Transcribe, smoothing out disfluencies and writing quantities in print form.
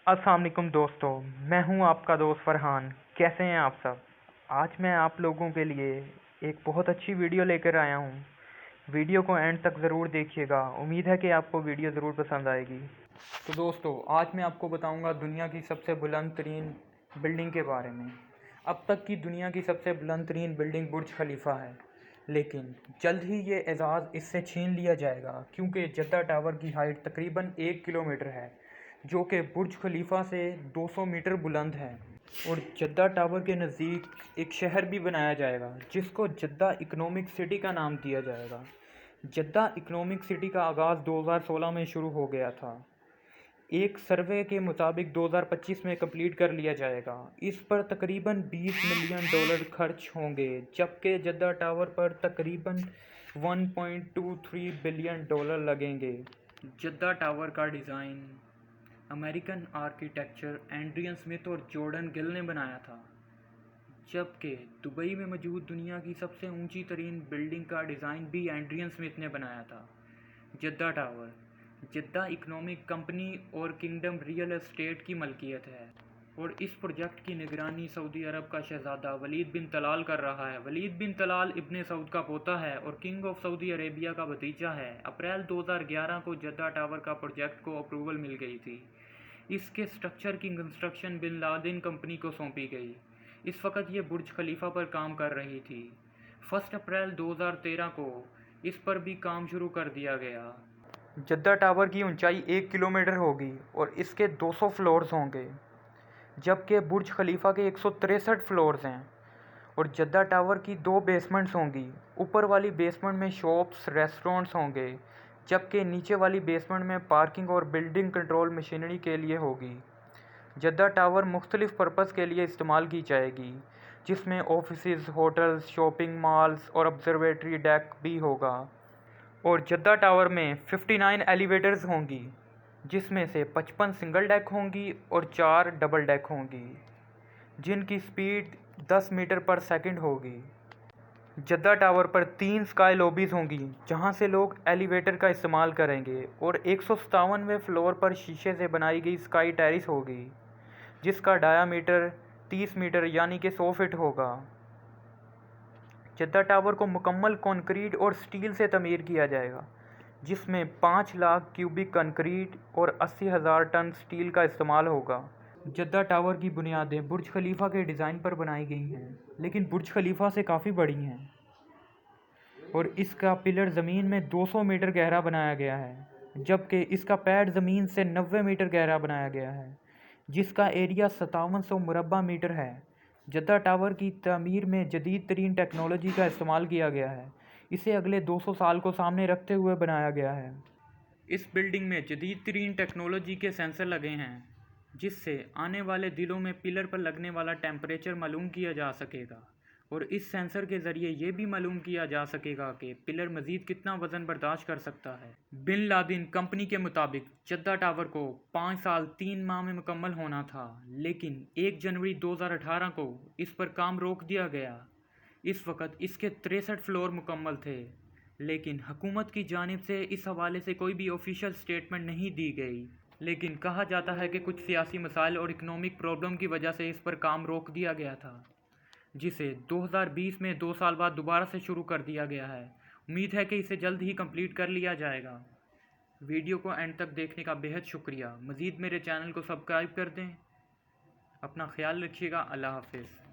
अस्सलाम वालेकुम दोस्तों, मैं हूं आपका दोस्त फरहान। कैसे हैं आप सब? आज मैं आप लोगों के लिए एक बहुत अच्छी वीडियो लेकर आया हूं। वीडियो को एंड तक ज़रूर देखिएगा। उम्मीद है कि आपको वीडियो ज़रूर पसंद आएगी। तो दोस्तों, आज मैं आपको बताऊंगा दुनिया की सबसे बुलंद तरीन बिल्डिंग के बारे में। अब तक की दुनिया की सबसे बुलंद तरीन बिल्डिंग बुर्ज खलीफा है, लेकिन जल्द ही ये एजाज़ इससे छीन लिया जाएगा, क्योंकि जद्दा टावर की हाइट तकरीबन 1 किलोमीटर है, जो कि बुर्ज खलीफा से 200 मीटर बुलंद है। और जद्दा टावर के नज़दीक एक शहर भी बनाया जाएगा, जिसको जद्दा इकोनॉमिक सिटी का नाम दिया जाएगा। जद्दा इकोनॉमिक सिटी का आगाज़ 2016 में शुरू हो गया था। एक सर्वे के मुताबिक 2025 में कंप्लीट कर लिया जाएगा। इस पर तकरीबन $20 मिलियन खर्च होंगे, जबकि जद्दा टावर पर तकरीबन $1.23 बिलियन लगेंगे। जद्दा टावर का design American architecture Adrian Smith और जॉर्डन गिल ने बनाया था, जबकि दुबई में मौजूद दुनिया की सबसे ऊंची तरीन बिल्डिंग का डिज़ाइन भी एड्रियन स्मिथ ने बनाया था। Jeddah tower Jeddah economic company और किंगडम रियल एस्टेट की मलकियत है, और इस प्रोजेक्ट की निगरानी सऊदी अरब का शहजादा वलीद बिन तलाल कर रहा है। वलीद बिन तलाल इब्ने सऊद का पोता है और किंग ऑफ सऊदी अरेबिया का भतीजा है। अप्रैल 2011 को जद्दा टावर का प्रोजेक्ट को अप्रूवल मिल गई थी। इसके स्ट्रक्चर की कंस्ट्रक्शन बिन लादेन कंपनी को सौंपी गई। इस वक्त ये बुर्ज खलीफा पर काम कर रही थी। 1 अप्रैल 2013 को इस पर भी काम शुरू कर दिया गया। जद्दा टावर की ऊंचाई 1 किलोमीटर होगी और इसके 200 फ्लोर्स होंगे, जबकि बुर्ज खलीफा के 163 फ्लोर्स हैं। और जद्दा टावर की 2 बेसमेंट्स होंगी। ऊपर वाली बेसमेंट में शॉप्स, रेस्टोरेंट्स होंगे, जबकि नीचे वाली बेसमेंट में पार्किंग और बिल्डिंग कंट्रोल मशीनरी के लिए होगी। जद्दा टावर मुख्तलिफ पर्पज़ के लिए इस्तेमाल की जाएगी, जिसमें ऑफिसेज, होटल्स, शॉपिंग मॉल्स और ऑब्जर्वेटरी डेक भी होगा। और जद्दा टावर में 59 एलिवेटर्स होंगी, जिसमें से 55 सिंगल डेक होंगी और 4 डबल डेक होंगी, जिनकी स्पीड 10 मीटर पर सेकंड होगी। जद्दा टावर पर 3 स्काई लॉबीज़ होंगी, जहां से लोग एलिवेटर का इस्तेमाल करेंगे, और 157वें फ्लोर पर शीशे से बनाई गई स्काई टेरिस होगी, जिसका डायामीटर 30 मीटर यानी कि 100 फीट होगा। जद्दा टावर को मुकम्मल कंक्रीट और स्टील से तमीर किया जाएगा, जिसमें 5 लाख क्यूबिक कंक्रीट और 80,000 टन स्टील का इस्तेमाल होगा। जद्दा टावर की बुनियादें बुर्ज खलीफा के डिज़ाइन पर बनाई गई हैं, लेकिन बुर्ज खलीफा से काफ़ी बड़ी हैं, और इसका पिलर ज़मीन में 200 मीटर गहरा बनाया गया है, जबकि इसका पैड ज़मीन से 90 मीटर गहरा बनाया गया है, जिसका एरिया 5700 मुरबा मीटर है। जद्दा टावर की तामीर में जदीद तरीन टेक्नोलॉजी का इस्तेमाल किया गया है। इसे अगले 200 साल को सामने रखते हुए बनाया गया है। इस बिल्डिंग में जदीद तरीन टेक्नोलॉजी के सेंसर लगे हैं, जिससे आने वाले दिनों में पिलर पर लगने वाला टेम्परेचर मालूम किया जा सकेगा, और इस सेंसर के ज़रिए ये भी मालूम किया जा सकेगा कि पिलर मज़ीद कितना वज़न बर्दाश्त कर सकता है। बिन लादेन कंपनी के मुताबिक जद्दा टावर को 5 साल 3 माह में मुकम्मल होना था, लेकिन 1 जनवरी 2018 को इस पर काम रोक दिया गया। इस वक्त इसके 63 फ्लोर मुकम्मल थे, लेकिन हुकूमत की जानिब से इस हवाले से कोई भी ऑफिशियल स्टेटमेंट नहीं दी गई। लेकिन कहा जाता है कि कुछ सियासी मसाइल और इकनॉमिक प्रॉब्लम की वजह से इस पर काम रोक दिया गया था, जिसे 2020 में 2 साल बाद दोबारा से शुरू कर दिया गया है। उम्मीद है कि इसे जल्द ही कंप्लीट कर लिया जाएगा। वीडियो को एंड तक देखने का बेहद शुक्रिया। मज़ीद मेरे चैनल को सब्सक्राइब कर दें। अपना ख्याल रखिएगा। अल्लाह हाफिज़।